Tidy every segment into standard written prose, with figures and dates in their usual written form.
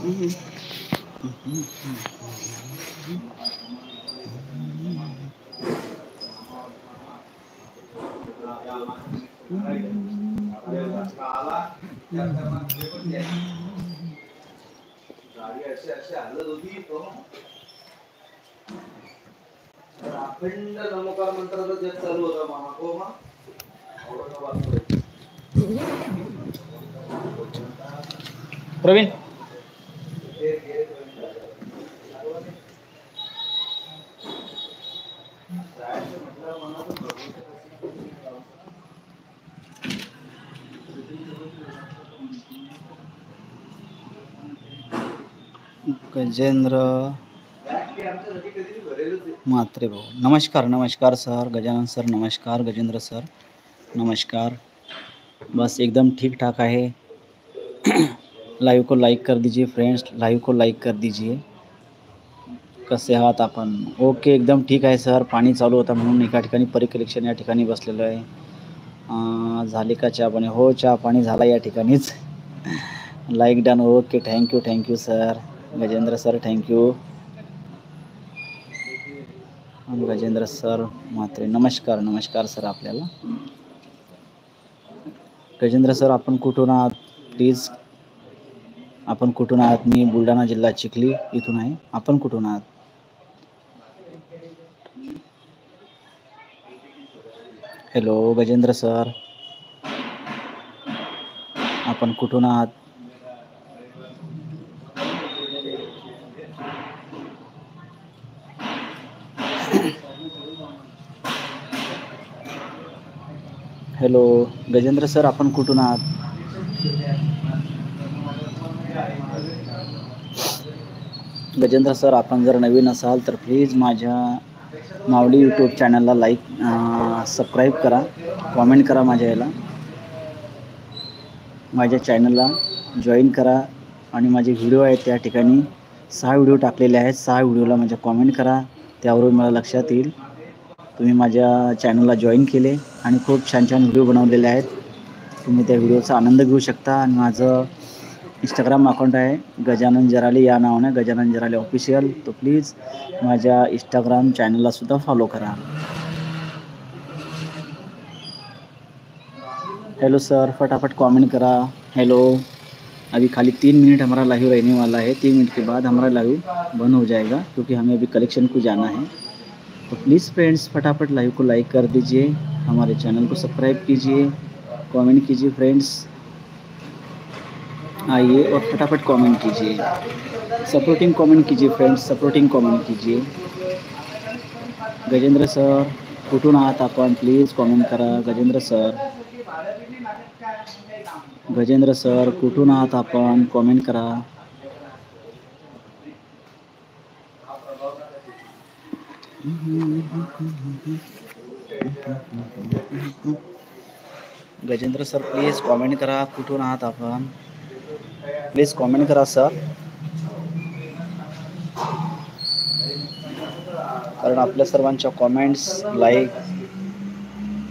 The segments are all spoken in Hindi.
हम्म। गाडी अशी अशी हलत होती तो अखंड नमोकार मंत्राचा जप चालू होता महाकोमा औरंगाबाद प्रवीण गजेंद्र म्हात्रे भाऊ, नमस्कार नमस्कार सर, गजानन सर नमस्कार, गजेंद्र सर नमस्कार। बस एकदम ठीक ठाक आहे। लाइव को लाइक कर दीजिए फ्रेंड्स, लाइव को लाइक कर दीजिए। कसे आहात आपण? ओके, एकदम ठीक आहे सर। पाणी चालू होता म्हणून एका ठिकाणी परिकलेक्शन या ठिकाणी बसलेलो आहे। झाली का चहा पाणी? हो, चहा पाणी झाला या ठिकाणीच। Like done, okay, thank you sir, Gajendra sir thank you. Gajendra sir Mhatre, नमस्कार नमस्कार सर आपल्याला। गजेंद्र सर आपण कुठून आहात प्लीज? आपण कुठून आहात? मी बुलढाणा जिल्हा चिखली इथून आहे। आपण कुठून आहात? हॅलो गजेंद्र सर, आपण कुठून आहात? हॅलो गजेंद्र सर, आपण कुठून आहात? गजेंद्र सर, आपण जर नवीन असाल तर प्लीज माझ्या माऊली यूट्यूब चॅनलला सबस्क्राईब करा, कॉमेंट करा, माझ्या चॅनलला जॉईन करा आणि माझे व्हिडिओ आहेत त्या ठिकाणी 6 व्हिडिओ टाकलेले आहेत। 6 व्हिडिओला म्हणजे कॉमेंट करा, त्यावरून मला लक्षात येईल तुम्ही माझ्या चॅनलला जॉईन केले आणि खूप छान छान व्हिडिओ बनवलेले आहेत। तुम्ही त्या व्हिडिओचा आनंद घेऊ शकता आणि माझं इंस्टाग्राम अकाउंट आहे गजानन जराले या नावाने, गजानन जराले ऑफिशियल। तो प्लीज माझ्या इंस्टाग्राम चॅनलला सुद्धा फॉलो करा। हेलो सर, फटाफट कमेंट करा। हेलो, अभी खाली 3 मिनट हमारा लाइव रहने वाला है। 3 मिनट के बाद हमारा लाइव बंद हो जाएगा क्योंकि हमें अभी कलेक्शन को जाना है। तो प्लीज़ फ्रेंड्स फटाफट लाइव को लाइक कर दीजिए, हमारे चैनल को सब्सक्राइब कीजिए, कमेंट कीजिए फ्रेंड्स। आइए और फटाफट कमेंट कीजिए, सपोर्टिंग कमेंट कीजिए फ्रेंड्स, सपोर्टिंग कमेंट कीजिए। गजेंद्र सर कुठून आहात आपण? प्लीज कमेंट करा। गजेंद्र सर, गजेंद्र सर कुठून आहात आपण? कमेंट करा। गजेंद्र सर प्लीज कमेंट करा, कुठून आहात आपण? प्लीज कमेंट करा सर, कारण आपल्या सर्वांच्या कमेंट्स, लाईक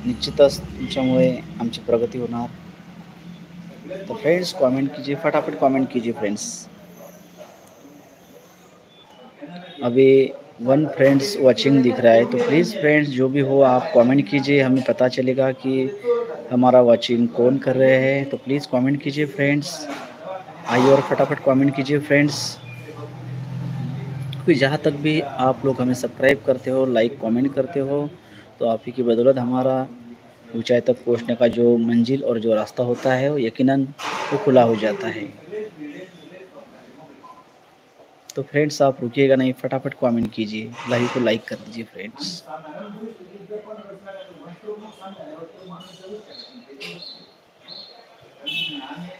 निश्चितच तुमच्यामुळे आमची प्रगती होणार। तो फ्रेंड्स कमेंट कीजिए, फटाफट कमेंट कीजिए फ्रेंड्स। अभी 1 फ्रेंड्स वाचिंग दिख रहा है, तो प्लीज़ फ्रेंड्स जो भी हो आप कमेंट कीजिए, हमें पता चलेगा कि हमारा वाचिंग कौन कर रहे हैं। तो प्लीज़ कमेंट कीजिए फ्रेंड्स, आइए और फटाफट कमेंट कीजिए फ्रेंड्स। क्योंकि जहाँ तक भी आप लोग हमें सब्सक्राइब करते हो, लाइक कमेंट करते हो, तो आप ही की बदौलत हमारा ऊंचाई तक पहुँचने का जो मंजिल और जो रास्ता होता है वो यकीनन वो खुला हो जाता है। तो फ्रेंड्स आप रुकिएगा नहीं, फटाफट कमेंट कीजिए, लाइव को लाइक कर दीजिए फ्रेंड्स।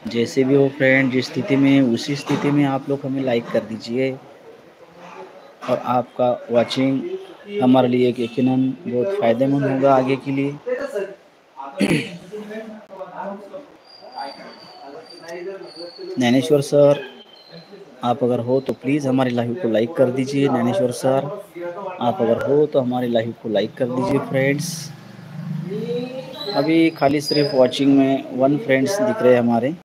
जैसे भी हो फ्रेंड, जिस स्थिति में उसी स्थिति में आप लोग हमें लाइक कर दीजिए और आपका वाचिंग हमारे लिए यकीनन बहुत फ़ायदेमंद होगा आगे के लिए। ज्ञानेश्वर सर आप अगर हो तो प्लीज़ हमारे लाइव को लाइक कर दीजिए। ज्ञानेश्वर सर आप अगर हो तो हमारे लाइव को लाइक कर दीजिए फ्रेंड्स। अभी खाली सिर्फ वाचिंग में 1 फ्रेंड्स दिख रहे हैं हमारे।